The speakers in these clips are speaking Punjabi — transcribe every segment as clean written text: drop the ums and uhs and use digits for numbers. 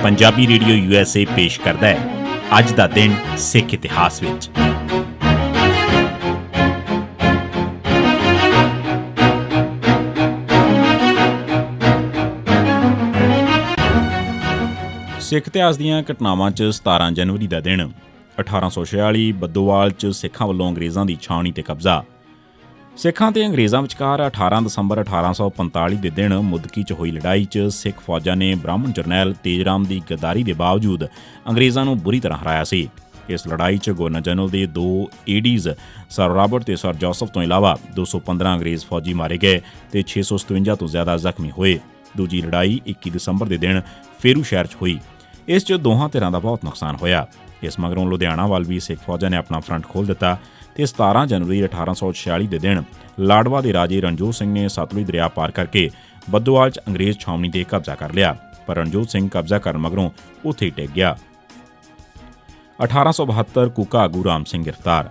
ਪੰਜਾਬੀ ਰੇਡੀਓ USA ਪੇਸ਼ ਕਰਦਾ ਹੈ ਅੱਜ ਦਾ ਦਿਨ ਸਿੱਖ ਇਤਿਹਾਸ ਵਿੱਚ। ਸਿੱਖ ਇਤਿਹਾਸ ਦੀਆਂ ਘਟਨਾਵਾਂ 'ਚ 17 ਜਨਵਰੀ ਦਾ ਦਿਨ 1846 ਬੱਦੋਵਾਲ 'ਚ ਸਿੱਖਾਂ ਵੱਲੋਂ ਅੰਗਰੇਜ਼ਾਂ ਦੀ ਛਾਉਣੀ ਤੇ ਕਬਜ਼ਾ। ਸਿੱਖਾਂ ਤੇ ਅੰਗਰੇਜ਼ਾਂ ਵਿਚਕਾਰ 18 ਦਸੰਬਰ 1845 ਦੇ ਦਿਨ ਮੁੱਦਕੀ 'ਚ ਹੋਈ ਲੜਾਈ 'ਚ ਸਿੱਖ ਫੌਜਾਂ ਨੇ ਬ੍ਰਾਹਮਣ ਜਰਨੈਲ ਤੇਜਰਾਮ ਦੀ ਗੱਦਾਰੀ ਦੇ ਬਾਵਜੂਦ ਅੰਗਰੇਜ਼ਾਂ ਨੂੰ ਬੁਰੀ ਤਰ੍ਹਾਂ ਹਰਾਇਆ ਸੀ। ਇਸ ਲੜਾਈ 'ਚ ਗਵਰਨਰ ਜਨਰਲ ਦੇ 2 ਏਡੀਜ਼ ਸਰ ਰਾਬਰਟ ਤੇ ਸਰ ਜੋਸਫ ਤੋਂ ਇਲਾਵਾ 215 ਅੰਗਰੇਜ਼ ਫੌਜੀ ਮਾਰੇ ਗਏ ਤੇ 657 ਤੋਂ ਜ਼ਿਆਦਾ ਜ਼ਖਮੀ ਹੋਏ। ਦੂਜੀ ਲੜਾਈ 21 ਦਸੰਬਰ ਦੇ ਦਿਨ ਫੇਰੂ ਸ਼ਹਿਰ 'ਚ ਹੋਈ। ਇਸ 'ਚ ਦੋਹਾਂ ਧਿਰਾਂ ਦਾ ਬਹੁਤ ਨੁਕਸਾਨ ਹੋਇਆ। ਇਸ ਮਗਰੋਂ ਲੁਧਿਆਣਾ ਵੱਲ ਵੀ ਸਿੱਖ ਫੌਜਾਂ ਨੇ ਆਪਣਾ ਫਰੰਟ ਖੋਲ੍ਹ ਦਿੱਤਾ ਤੇ 17 ਜਨਵਰੀ 1846 ਦੇ ਦਿਨ ਲਾਡਵਾ ਦੇ ਰਾਜੇ ਰਣਜੋਤ ਸਿੰਘ ਨੇ ਸਤਲੁਜ ਦਰਿਆ ਪਾਰ ਕਰਕੇ ਬੱਦੋਵਾਲ 'ਚ ਅੰਗਰੇਜ਼ ਛਾਉਣੀ ਤੇ ਕਬਜ਼ਾ ਕਰ ਲਿਆ, ਪਰ ਰਣਜੋਤ ਸਿੰਘ ਕਬਜ਼ਾ ਕਰਨ ਮਗਰੋਂ ਉੱਥੇ ਹੀ ਟਿਕ ਗਿਆ। 1872 ਕੂਕਾ ਆਗੂ ਰਾਮ ਸਿੰਘ ਗ੍ਰਿਫਤਾਰ।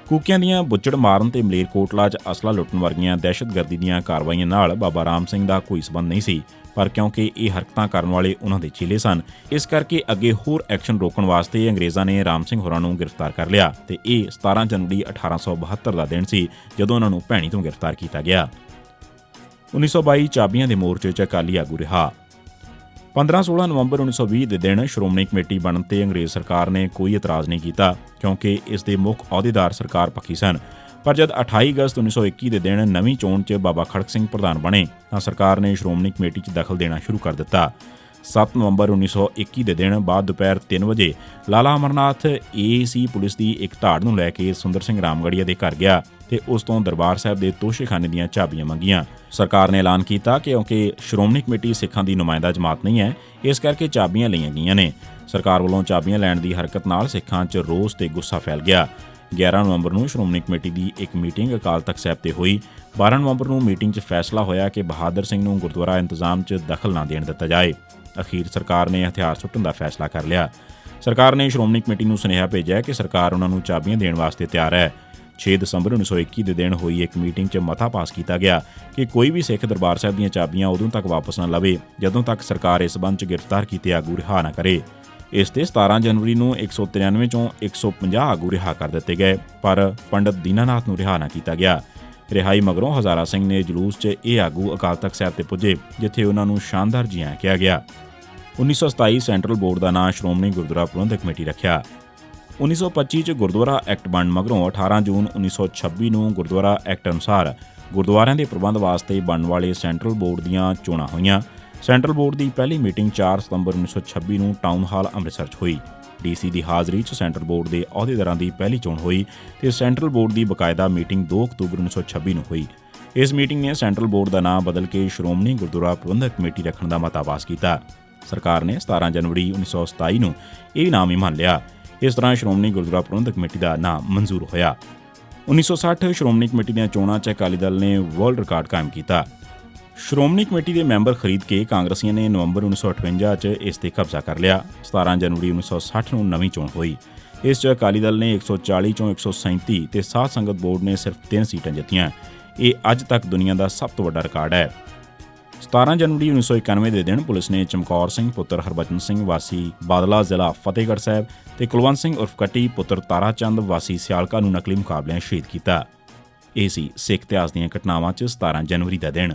ਕੂਕਿਆਂ ਦੀਆਂ ਬੁੱਚੜ ਮਾਰਨ ਤੇ ਮਲੇਰਕੋਟਲਾ 'ਚ ਅਸਲਾ ਲੁੱਟਣ ਵਰਗੀਆਂ ਦਹਿਸ਼ਤਗਰਦੀ ਦੀਆਂ ਕਾਰਵਾਈਆਂ ਨਾਲ ਬਾਬਾ ਰਾਮ ਸਿੰਘ ਦਾ ਕੋਈ ਸਬੰਧ ਨਹੀਂ ਸੀ, ਪਰ ਕਿਉਂਕਿ ਇਹ ਹਰਕਤਾਂ ਕਰਨ ਵਾਲੇ ਉਹਨਾਂ ਦੇ ਚੇਲੇ ਸਨ, ਇਸ ਕਰਕੇ ਅੱਗੇ ਹੋਰ ਐਕਸ਼ਨ ਰੋਕਣ ਵਾਸਤੇ ਅੰਗਰੇਜ਼ਾਂ ਨੇ ਰਾਮ ਸਿੰਘ ਹੋਰਾਂ ਨੂੰ ਗ੍ਰਿਫਤਾਰ ਕਰ ਲਿਆ ਤੇ ਇਹ 17 ਜਨਵਰੀ 1872 ਦਾ ਦਿਨ ਸੀ ਜਦੋਂ ਉਹਨਾਂ ਨੂੰ ਭੈਣੀ ਤੋਂ ਗ੍ਰਿਫਤਾਰ ਕੀਤਾ ਗਿਆ। 1922 ਚਾਬੀਆਂ ਦੇ ਮੋਰਚੇ 'ਚ ਅਕਾਲੀ ਆਗੂ ਰਿਹਾ। 15-16 ਨਵੰਬਰ 1920 ਦੇ ਦਿਨ ਸ਼੍ਰੋਮਣੀ ਕਮੇਟੀ ਬਣਨ ਤੇ ਅੰਗਰੇਜ਼ ਸਰਕਾਰ ਨੇ ਕੋਈ ਇਤਰਾਜ਼ ਨਹੀਂ ਕੀਤਾ ਕਿਉਂਕਿ ਇਸ ਦੇ ਮੁੱਖ ਅਹੁਦੇਦਾਰ ਸਰਕਾਰ ਪੱਖੀ ਸਨ, ਪਰ ਜਦ 28 ਅਗਸਤ 1921 ਦੇ ਦਿਨ ਨਵੀਂ ਚੋਣ 'ਚ ਬਾਬਾ ਖੜਕ ਸਿੰਘ ਪ੍ਰਧਾਨ ਬਣੇ ਤਾਂ ਸਰਕਾਰ ਨੇ ਸ਼੍ਰੋਮਣੀ ਕਮੇਟੀ 'ਚ ਦਖਲ ਦੇਣਾ ਸ਼ੁਰੂ ਕਰ ਦਿੱਤਾ। 7 ਨਵੰਬਰ 1921 ਦੇ ਦਿਨ ਬਾਅਦ ਦੁਪਹਿਰ 3 ਵਜੇ ਲਾਲਾ ਅਮਰਨਾਥ AAC ਪੁਲਿਸ ਦੀ ਇੱਕ ਧਾੜ ਨੂੰ ਲੈ ਕੇ ਸੁੰਦਰ ਸਿੰਘ ਰਾਮਗੜੀਆ ਦੇ ਘਰ ਗਿਆ ਤੇ ਉਸ ਤੋਂ ਦਰਬਾਰ ਸਾਹਿਬ ਦੇ ਤੋਸ਼ੇਖਾਨੇ ਦੀਆਂ ਚਾਬੀਆਂ ਮੰਗੀਆਂ। ਸਰਕਾਰ ਨੇ ਐਲਾਨ ਕੀਤਾ ਕਿ ਕਿਉਂਕਿ ਸ਼੍ਰੋਮਣੀ ਕਮੇਟੀ ਸਿੱਖਾਂ ਦੀ ਨੁਮਾਇੰਦਾ ਜਮਾਤ ਨਹੀਂ ਹੈ, ਇਸ ਕਰਕੇ ਚਾਬੀਆਂ ਲਈਆਂ ਗਈਆਂ ਨੇ। ਸਰਕਾਰ ਵੱਲੋਂ ਚਾਬੀਆਂ ਲੈਣ ਦੀ ਹਰਕਤ ਨਾਲ ਸਿੱਖਾਂ 'ਚ ਰੋਸ ਤੇ ਗੁੱਸਾ ਫੈਲ ਗਿਆ। 11 ਨਵੰਬਰ ਨੂੰ ਸ਼੍ਰੋਮਣੀ ਕਮੇਟੀ ਦੀ ਇੱਕ ਮੀਟਿੰਗ ਅਕਾਲ ਤਖ਼ਤ ਸਾਹਿਬ ਤੇ ਹੋਈ। 12 ਨਵੰਬਰ ਨੂੰ ਮੀਟਿੰਗ 'ਚ ਫੈਸਲਾ ਹੋਇਆ ਕਿ ਬਹਾਦਰ ਸਿੰਘ ਨੂੰ ਗੁਰਦੁਆਰਾ ਇੰਤਜ਼ਾਮ 'ਚ ਦਖਲ ਨਾ ਦੇਣ ਦਿੱਤਾ ਜਾਏ। ਅਖੀਰ ਸਰਕਾਰ ਨੇ ਹਥਿਆਰ ਸੁੱਟਣ ਦਾ ਫੈਸਲਾ ਕਰ ਲਿਆ। ਸਰਕਾਰ ਨੇ ਸ਼੍ਰੋਮਣੀ ਕਮੇਟੀ ਨੂੰ ਸੁਨੇਹਾ ਭੇਜਿਆ ਕਿ ਸਰਕਾਰ ਉਹਨਾਂ ਨੂੰ ਚਾਬੀਆਂ ਦੇਣ ਵਾਸਤੇ ਤਿਆਰ ਹੈ। 6 ਦਸੰਬਰ 1921 ਦੇ ਦਿਨ ਹੋਈ ਇੱਕ ਮੀਟਿੰਗ 'ਚ ਮਤਾ ਪਾਸ ਕੀਤਾ ਗਿਆ ਕਿ ਕੋਈ ਵੀ ਸਿੱਖ ਦਰਬਾਰ ਸਾਹਿਬ ਦੀਆਂ ਚਾਬੀਆਂ ਉਦੋਂ ਤੱਕ ਵਾਪਸ ਨਾ ਲਵੇ ਜਦੋਂ ਤੱਕ ਸਰਕਾਰ ਇਸ ਸੰਬੰਧ 'ਚ ਗ੍ਰਿਫਤਾਰ ਕੀਤੇ ਆਗੂ ਰਿਹਾ ਨਾ ਕਰੇ। ਇਸ ਤੇ 17 ਜਨਵਰੀ ਨੂੰ 193 ਚੋਂ 150 ਆਗੂ ਰਿਹਾ ਕਰ ਦਿੱਤੇ ਗਏ, ਪਰ ਪੰਡਤ ਦੀਨਾਨਾਥ ਨੂੰ ਰਿਹਾ ਨਾ ਕੀਤਾ ਗਿਆ। ਰਿਹਾਈ ਮਗਰੋਂ ਹਜ਼ਾਰਾ ਸਿੰਘ ਨੇ ਜਲੂਸ 'ਚ ਇਹ ਆਗੂ ਅਕਾਲ ਤਖ਼ਤ ਸਾਹਿਬ ਤੇ ਪੁੱਜੇ, ਜਿੱਥੇ ਉਹਨਾਂ ਨੂੰ ਸ਼ਾਨਦਾਰ ਜੀ ਆਇਆਂ ਕਿਹਾ ਗਿਆ। 1927 ਸੈਂਟਰਲ ਬੋਰਡ ਦਾ ਨਾਂ ਸ਼੍ਰੋਮਣੀ ਗੁਰਦੁਆਰਾ ਪ੍ਰਬੰਧਕ ਕਮੇਟੀ ਰੱਖਿਆ। 1925 'ਚ ਗੁਰਦੁਆਰਾ ਐਕਟ ਬਣਨ ਮਗਰੋਂ 18 ਜੂਨ 1926 ਨੂੰ ਗੁਰਦੁਆਰਾ ਐਕਟ ਅਨੁਸਾਰ ਗੁਰਦੁਆਰਿਆਂ ਦੇ ਪ੍ਰਬੰਧ ਵਾਸਤੇ ਬਣਨ ਵਾਲੇ ਸੈਂਟਰਲ ਬੋਰਡ ਦੀਆਂ ਚੋਣਾਂ ਹੋਈਆਂ। ਸੈਂਟਰਲ ਬੋਰਡ ਦੀ ਪਹਿਲੀ ਮੀਟਿੰਗ 4 ਸਤੰਬਰ 1926 ਨੂੰ ਟਾਊਨ ਹਾਲ ਅੰਮ੍ਰਿਤਸਰ 'ਚ ਹੋਈ। DC ਦੀ ਹਾਜ਼ਰੀ 'ਚ ਸੈਂਟਰਲ ਬੋਰਡ ਦੇ ਅਹੁਦੇਦਾਰਾਂ ਦੀ ਪਹਿਲੀ ਚੋਣ ਹੋਈ ਤੇ ਸੈਂਟਰਲ ਬੋਰਡ ਦੀ ਬਕਾਇਦਾ ਮੀਟਿੰਗ 2 ਅਕਤੂਬਰ 1926 ਨੂੰ ਹੋਈ। ਇਸ ਮੀਟਿੰਗ ਨੇ ਸੈਂਟਰਲ ਬੋਰਡ ਦਾ ਨਾਮ ਬਦਲ ਕੇ ਸ਼੍ਰੋਮਣੀ ਗੁਰਦੁਆਰਾ ਪ੍ਰਬੰਧਕ ਕਮੇਟੀ ਰੱਖਣ ਦਾ ਮਤਾ ਪਾਸ ਕੀਤਾ। ਸਰਕਾਰ ਨੇ 17 ਜਨਵਰੀ 1927 ਨੂੰ ਇਹ ਨਾਮ ਹੀ ਮੰਨ ਲਿਆ। ਇਸ ਤਰ੍ਹਾਂ ਸ਼੍ਰੋਮਣੀ ਗੁਰਦੁਆਰਾ ਪ੍ਰਬੰਧਕ ਕਮੇਟੀ ਦਾ ਨਾਮ ਮਨਜ਼ੂਰ ਹੋਇਆ। 1960 ਸ਼੍ਰੋਮਣੀ ਕਮੇਟੀ ਦੀਆਂ ਚੋਣਾਂ 'ਚ ਅਕਾਲੀ ਦਲ ਨੇ ਵਰਲਡ ਰਿਕਾਰਡ ਕਾਇਮ ਕੀਤਾ। ਸ਼੍ਰੋਮਣੀ ਕਮੇਟੀ ਦੇ ਮੈਂਬਰ ਖਰੀਦ ਕੇ ਕਾਂਗਰਸੀਆਂ ਨੇ ਨਵੰਬਰ 1958 'ਚ ਇਸ ਤੇ ਕਬਜ਼ਾ ਕਰ ਲਿਆ। 17 ਜਨਵਰੀ 1960 ਨੂੰ ਨਵੀਂ ਚੋਣ ਹੋਈ। ਇਸ 'ਚ ਅਕਾਲੀ ਦਲ ਨੇ 140 ਚੋਂ 137 ਤੇ ਸਾਧ ਸੰਗਤ ਬੋਰਡ ਨੇ ਸਿਰਫ 3 ਸੀਟਾਂ ਜਿੱਤੀਆਂ। ਇਹ ਅੱਜ ਤੱਕ ਦੁਨੀਆ ਦਾ ਸਭ ਤੋਂ ਵੱਡਾ ਰਿਕਾਰਡ ਹੈ। 17 ਜਨਵਰੀ 1991 ਦੇ ਦਿਨ ਪੁਲਿਸ ਨੇ ਚਮਕੌਰ ਸਿੰਘ ਪੁੱਤਰ ਹਰਬਚਨ ਸਿੰਘ ਵਾਸੀ ਬਾਦਲਾ ਜ਼ਿਲ੍ਹਾ ਫਤਿਹਗੜ੍ਹ ਸਾਹਿਬ ਤੇ ਕੁਲਵੰਤ ਸਿੰਘ ਉਰਫ ਕੱਟੀ ਪੁੱਤਰ ਤਾਰਾ ਚੰਦ ਵਾਸੀ ਸਿਆਲਕਾ ਨੂੰ ਨਕਲੀ ਮੁਕਾਬਲਿਆਂ ਸ਼ਹੀਦ ਕੀਤਾ। ਇਹ ਸੀ ਸਿੱਖ ਇਤਿਹਾਸ ਦੀਆਂ ਘਟਨਾਵਾਂ 'ਚ 17 ਜਨਵਰੀ ਦਾ ਦਿਨ।